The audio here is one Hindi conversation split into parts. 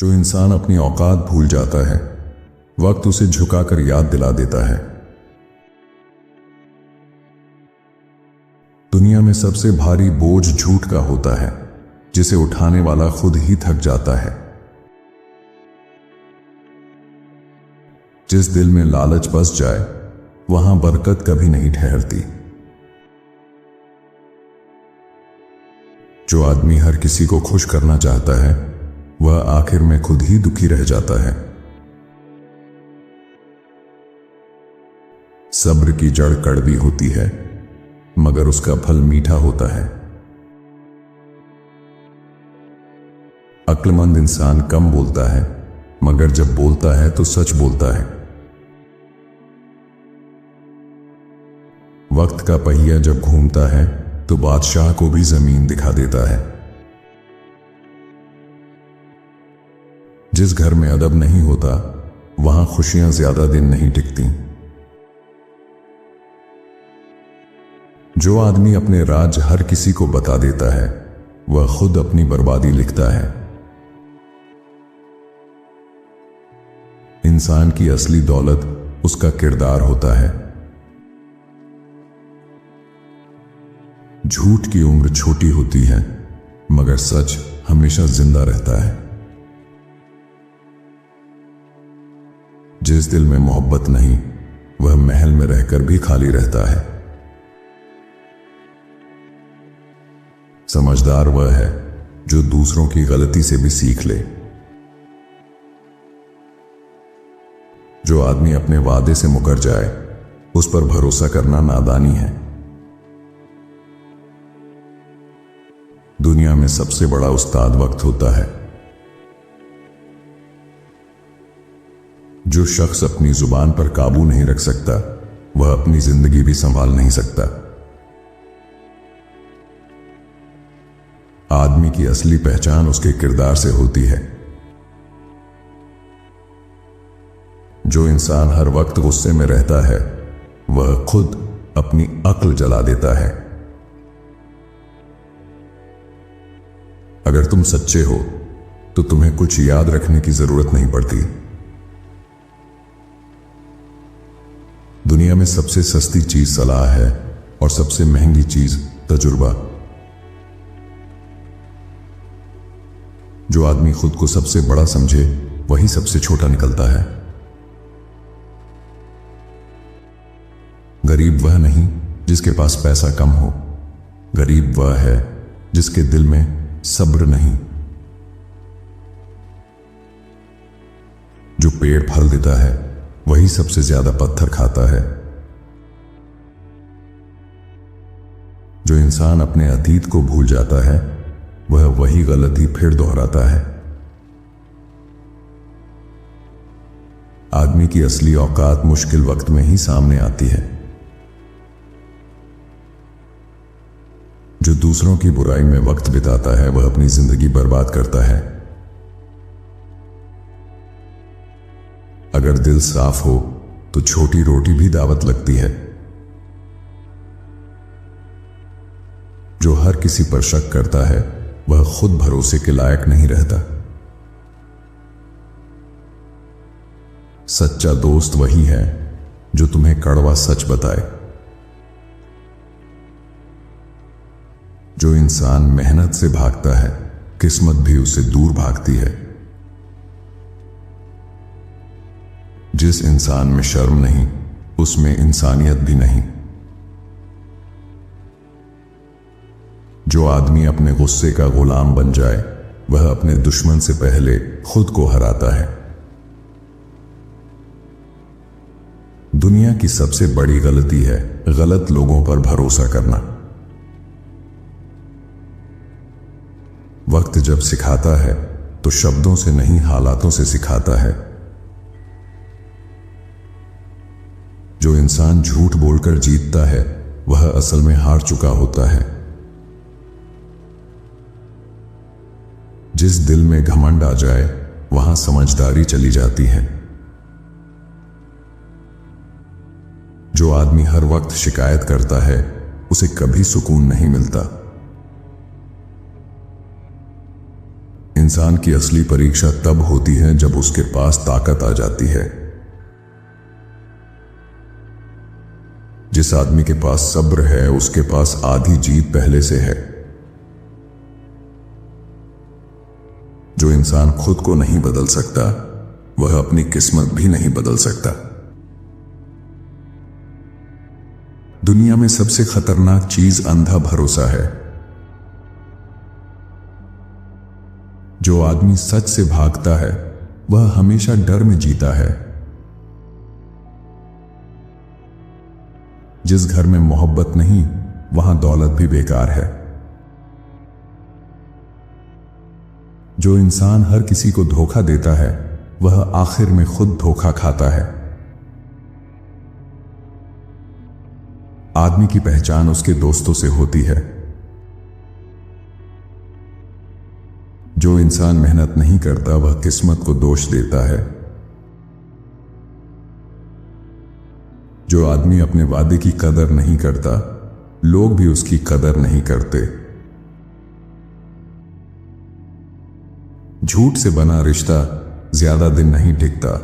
जो इंसान अपनी औकात भूल जाता है, वक्त उसे झुकाकर याद दिला देता है। दुनिया में सबसे भारी बोझ झूठ का होता है, जिसे उठाने वाला खुद ही थक जाता है। जिस दिल में लालच बस जाए, वहां बरकत कभी नहीं ठहरती। जो आदमी हर किसी को खुश करना चाहता है, वह आखिर में खुद ही दुखी रह जाता है। सब्र की जड़ कड़वी होती है, मगर उसका फल मीठा होता है। अक्लमंद इंसान कम बोलता है, मगर जब बोलता है तो सच बोलता है। वक्त का पहिया जब घूमता है तो बादशाह को भी जमीन दिखा देता है। जिस घर में अदब नहीं होता, वहां खुशियां ज्यादा दिन नहीं टिकती। जो आदमी अपने राज हर किसी को बता देता है, वह खुद अपनी बर्बादी लिखता है। इंसान की असली दौलत उसका किरदार होता है। झूठ की उम्र छोटी होती है, मगर सच हमेशा जिंदा रहता है। जिस दिल में मोहब्बत नहीं, वह महल में रहकर भी खाली रहता है। समझदार वह है जो दूसरों की गलती से भी सीख ले। जो आदमी अपने वादे से मुकर जाए, उस पर भरोसा करना नादानी है। दुनिया में सबसे बड़ा उस्ताद वक्त होता है। जो शख्स अपनी जुबान पर काबू नहीं रख सकता, वह अपनी जिंदगी भी संभाल नहीं सकता। आदमी की असली पहचान उसके किरदार से होती है। जो इंसान हर वक्त गुस्से में रहता है, वह खुद अपनी अक्ल जला देता है। अगर तुम सच्चे हो, तो तुम्हें कुछ याद रखने की जरूरत नहीं पड़ती। दुनिया में सबसे सस्ती चीज सलाह है और सबसे महंगी चीज तजुर्बा। जो आदमी खुद को सबसे बड़ा समझे, वही सबसे छोटा निकलता है। गरीब वह नहीं जिसके पास पैसा कम हो, गरीब वह है जिसके दिल में सब्र नहीं। जो पेड़ फल देता है, वही सबसे ज्यादा पत्थर खाता है। जो इंसान अपने अतीत को भूल जाता है, वह वही गलती फिर दोहराता है। आदमी की असली औकात मुश्किल वक्त में ही सामने आती है। जो दूसरों की बुराई में वक्त बिताता है, वह अपनी जिंदगी बर्बाद करता है। अगर दिल साफ हो तो छोटी रोटी भी दावत लगती है। जो हर किसी पर शक करता है, वह खुद भरोसे के लायक नहीं रहता। सच्चा दोस्त वही है जो तुम्हें कड़वा सच बताए। जो इंसान मेहनत से भागता है, किस्मत भी उससे दूर भागती है। जिस इंसान में शर्म नहीं, उसमें इंसानियत भी नहीं। जो आदमी अपने गुस्से का गुलाम बन जाए, वह अपने दुश्मन से पहले खुद को हराता है। दुनिया की सबसे बड़ी गलती है गलत लोगों पर भरोसा करना। वक्त जब सिखाता है, तो शब्दों से नहीं, हालातों से सिखाता है। जो इंसान झूठ बोलकर जीतता है, वह असल में हार चुका होता है। जिस दिल में घमंड आ जाए, वहां समझदारी चली जाती है। जो आदमी हर वक्त शिकायत करता है, उसे कभी सुकून नहीं मिलता। इंसान की असली परीक्षा तब होती है जब उसके पास ताकत आ जाती है। जिस आदमी के पास सब्र है उसके पास आधी जीत पहले से है। जो इंसान खुद को नहीं बदल सकता वह अपनी किस्मत भी नहीं बदल सकता। दुनिया में सबसे खतरनाक चीज अंधा भरोसा है। जो आदमी सच से भागता है वह हमेशा डर में जीता है। जिस घर में मोहब्बत नहीं वहां दौलत भी बेकार है। जो इंसान हर किसी को धोखा देता है वह आखिर में खुद धोखा खाता है। आदमी की पहचान उसके दोस्तों से होती है। जो इंसान मेहनत नहीं करता वह किस्मत को दोष देता है। जो आदमी अपने वादे की कदर नहीं करता लोग भी उसकी कदर नहीं करते। झूठ से बना रिश्ता ज्यादा दिन नहीं टिकता।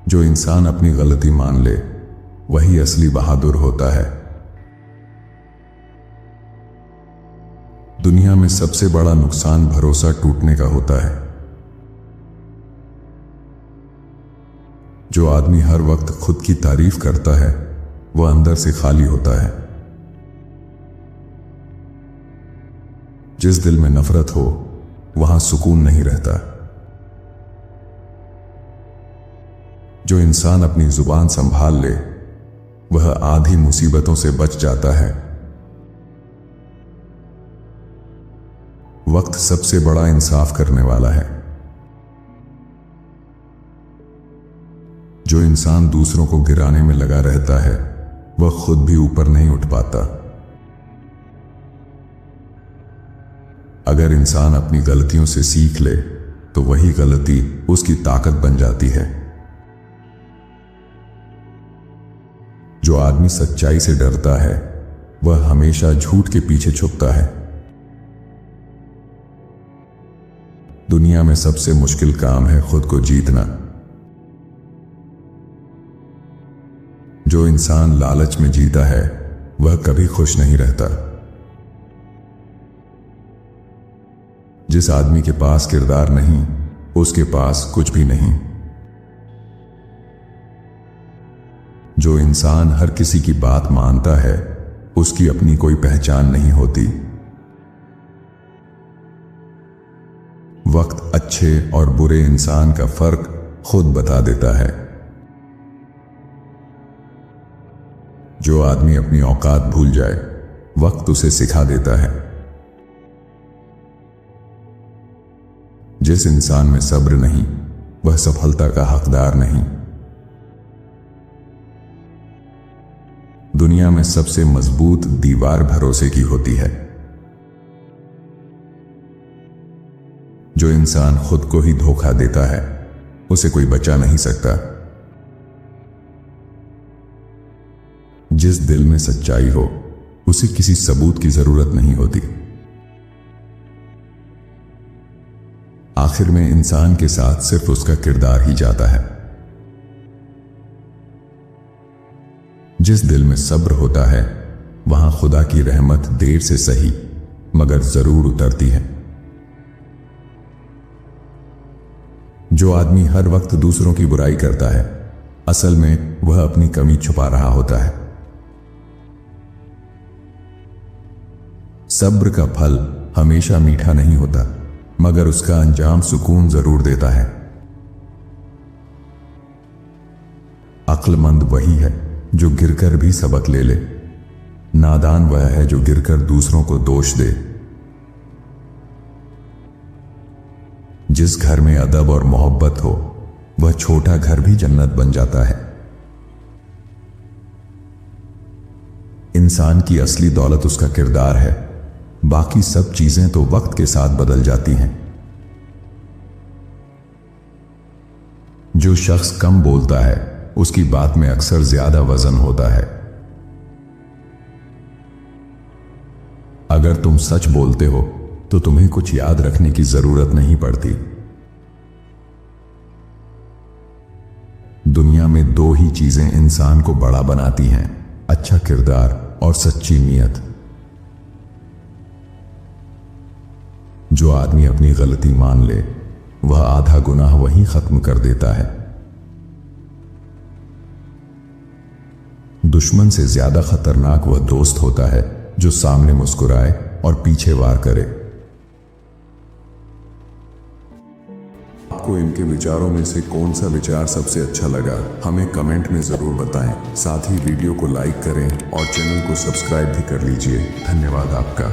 जो इंसान अपनी गलती मान ले वही असली बहादुर होता है। दुनिया में सबसे बड़ा नुकसान भरोसा टूटने का होता है। जो आदमी हर वक्त खुद की तारीफ करता है वह अंदर से खाली होता है। जिस दिल में नफरत हो वहां सुकून नहीं रहता। जो इंसान अपनी जुबान संभाल ले वह आधी मुसीबतों से बच जाता है। वक्त सबसे बड़ा इंसाफ करने वाला है। जो इंसान दूसरों को गिराने में लगा रहता है वह खुद भी ऊपर नहीं उठ पाता। अगर इंसान अपनी गलतियों से सीख ले तो वही गलती उसकी ताकत बन जाती है। जो आदमी सच्चाई से डरता है वह हमेशा झूठ के पीछे छुपता है। दुनिया में सबसे मुश्किल काम है खुद को जीतना। जो इंसान लालच में जीता है वह कभी खुश नहीं रहता। जिस आदमी के पास किरदार नहीं उसके पास कुछ भी नहीं। जो इंसान हर किसी की बात मानता है उसकी अपनी कोई पहचान नहीं होती। वक्त अच्छे और बुरे इंसान का फर्क खुद बता देता है। जो आदमी अपनी औकात भूल जाए वक्त उसे सिखा देता है। जिस इंसान में सब्र नहीं वह सफलता का हकदार नहीं। दुनिया में सबसे मजबूत दीवार भरोसे की होती है। जो इंसान खुद को ही धोखा देता है उसे कोई बचा नहीं सकता। जिस दिल में सच्चाई हो उसे किसी सबूत की जरूरत नहीं होती। आखिर में इंसान के साथ सिर्फ उसका किरदार ही जाता है। जिस दिल में सब्र होता है वहां खुदा की रहमत देर से सही मगर जरूर उतरती है। जो आदमी हर वक्त दूसरों की बुराई करता है असल में वह अपनी कमी छुपा रहा होता है। सब्र का फल हमेशा मीठा नहीं होता मगर उसका अंजाम सुकून जरूर देता है। अक्लमंद वही है जो गिरकर भी सबक ले ले। नादान वह है जो गिरकर दूसरों को दोष दे। जिस घर में अदब और मोहब्बत हो वह छोटा घर भी जन्नत बन जाता है। इंसान की असली दौलत उसका किरदार है, बाकी सब चीजें तो वक्त के साथ बदल जाती हैं। जो शख्स कम बोलता है उसकी बात में अक्सर ज्यादा वजन होता है। अगर तुम सच बोलते हो तो तुम्हें कुछ याद रखने की जरूरत नहीं पड़ती। दुनिया में दो ही चीजें इंसान को बड़ा बनाती हैं, अच्छा किरदार और सच्ची नीयत। जो आदमी अपनी गलती मान ले वह आधा गुनाह वहीं खत्म कर देता है। दुश्मन से ज्यादा खतरनाक वह दोस्त होता है जो सामने मुस्कुराए और पीछे वार करे। आपको इनके विचारों में से कौन सा विचार सबसे अच्छा लगा हमें कमेंट में जरूर बताएं। साथ ही वीडियो को लाइक करें और चैनल को सब्सक्राइब भी कर लीजिए। धन्यवाद आपका।